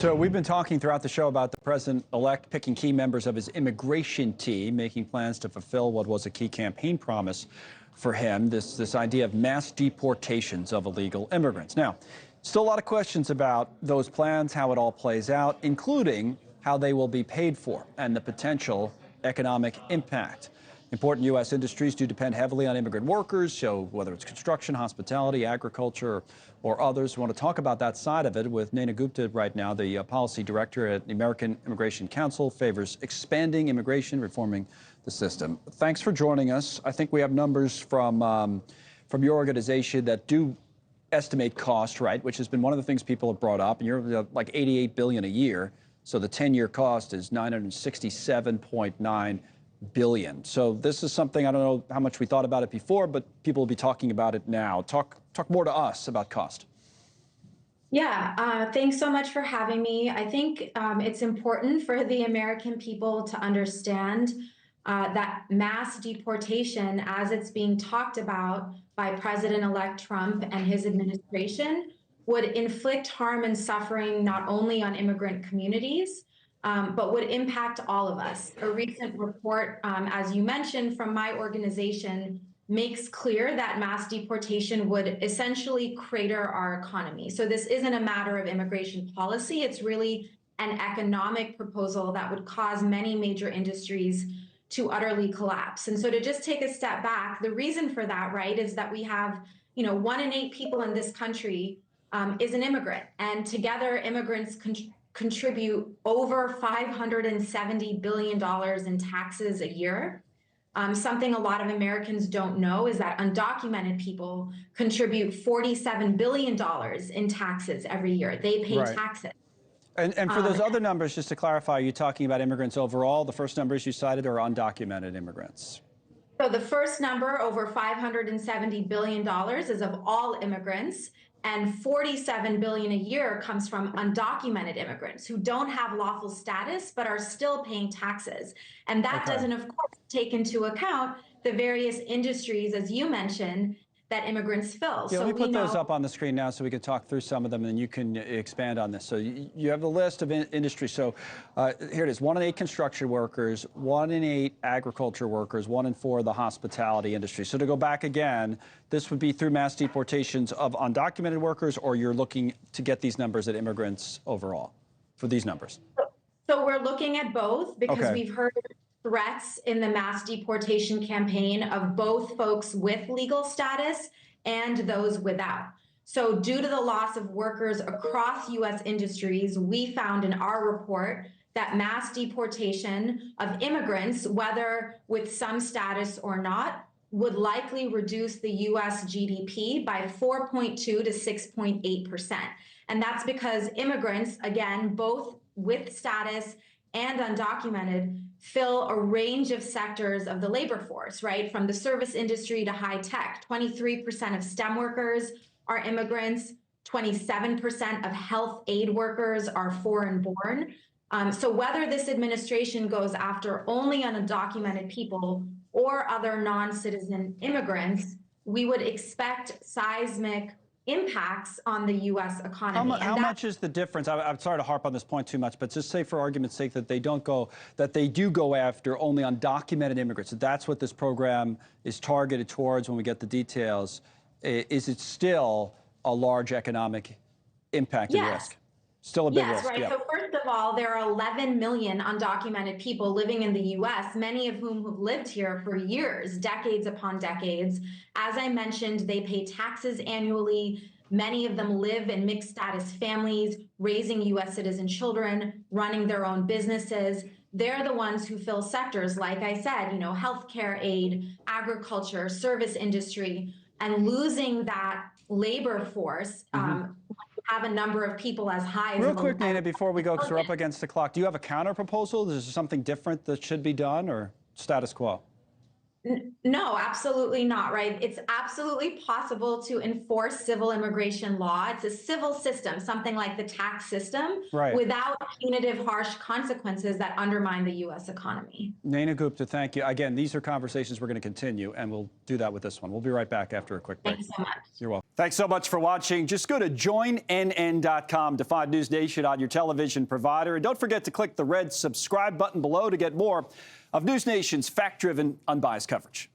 So we've been talking throughout the show about the president-elect picking key members of his immigration team, making plans to fulfill what was a key campaign promise for him, this idea of mass deportations of illegal immigrants. Now, still a lot of questions about those plans, how it all plays out, including how they will be paid for and the potential economic impact. Important U.S. industries do depend heavily on immigrant workers, so whether it's construction, hospitality, agriculture, or others. We want to talk about that side of it with Nayna Gupta right now, the policy director at the American Immigration Council, favors expanding immigration, reforming the system. Thanks for joining us. I think we have numbers from your organization that do estimate cost, right, which has been one of the things people have brought up. And you're like $88 billion a year, so the 10-year cost is $967.9 billion. So this is something, I don't know how much we thought about it before, but people will be talking about it now. Talk more to us about cost. Yeah, thanks so much for having me. I think it's important for the American people to understand that mass deportation, as it's being talked about by President-elect Trump and his administration, would inflict harm and suffering not only on immigrant communities, but would impact all of us. A recent report, as you mentioned, from my organization makes clear that mass deportation would essentially crater our economy. So this isn't a matter of immigration policy. It's really an economic proposal that would cause many major industries to utterly collapse. And so to just take a step back, the reason for that, right, is that we have, 1 in 8 people in this country is an immigrant. And together, immigrants contribute over $570 billion in taxes a year. Something a lot of Americans don't know is that undocumented people contribute $47 billion in taxes every year. They pay taxes. And for those other numbers, just to clarify, are you talking about immigrants overall? The first numbers you cited are undocumented immigrants. So the first number, over $570 billion, is of all immigrants. And $47 billion a year comes from undocumented immigrants who don't have lawful status but are still paying taxes. And that doesn't, of course, take into account the various industries, as you mentioned, that immigrants fill. Yeah, so let me put those up on the screen now so we can talk through some of them and you can expand on this. So you have the list of industries. So here it is: 1 in 8 construction workers, 1 in 8 agriculture workers, 1 in 4 the hospitality industry. So to go back again, this would be through mass deportations of undocumented workers, or you're looking to get these numbers at immigrants overall for these numbers? So we're looking at both because we've heard threats in the mass deportation campaign of both folks with legal status and those without. So due to the loss of workers across U.S. industries, we found in our report that mass deportation of immigrants, whether with some status or not, would likely reduce the U.S. GDP by 4.2 to 6.8%. And that's because immigrants, again, both with status and undocumented, fill a range of sectors of the labor force, right? From the service industry to high tech. 23% of STEM workers are immigrants. 27% of health aid workers are foreign born. So whether this administration goes after only undocumented people or other non-citizen immigrants, we would expect seismic impacts on the U.S. economy. How much is the difference? I'm sorry to harp on this point too much, but just say for argument's sake that they do go after only undocumented immigrants. That's what this program is targeted towards when we get the details. Is it still a large economic impact and risk? Still a big risk. Yes, right. So first of all, there are 11 million undocumented people living in the U.S., many of whom have lived here for years, decades upon decades. As I mentioned, they pay taxes annually. Many of them live in mixed status families, raising U.S. citizen children, running their own businesses. They're the ones who fill sectors, like I said, healthcare aid, agriculture, service industry, and losing that labor force. Have a number of people as high as... Real quick, Nayna, before we go, because we're up against the clock, do you have a counter proposal? Is there something different that should be done, or status quo? No, absolutely not, right? It's absolutely possible to enforce civil immigration law. It's a civil system, something like the tax system, Right. without punitive, harsh consequences that undermine the U.S. economy. Nayna Gupta, thank you. Again, these are conversations we're going to continue, and we'll do that with this one. We'll be right back after a quick break. Thanks so much. You're welcome. Thanks so much for watching. Just go to joinnn.com to find NewsNation on your television provider. And don't forget to click the red subscribe button below to get more of NewsNation's fact-driven, unbiased coverage.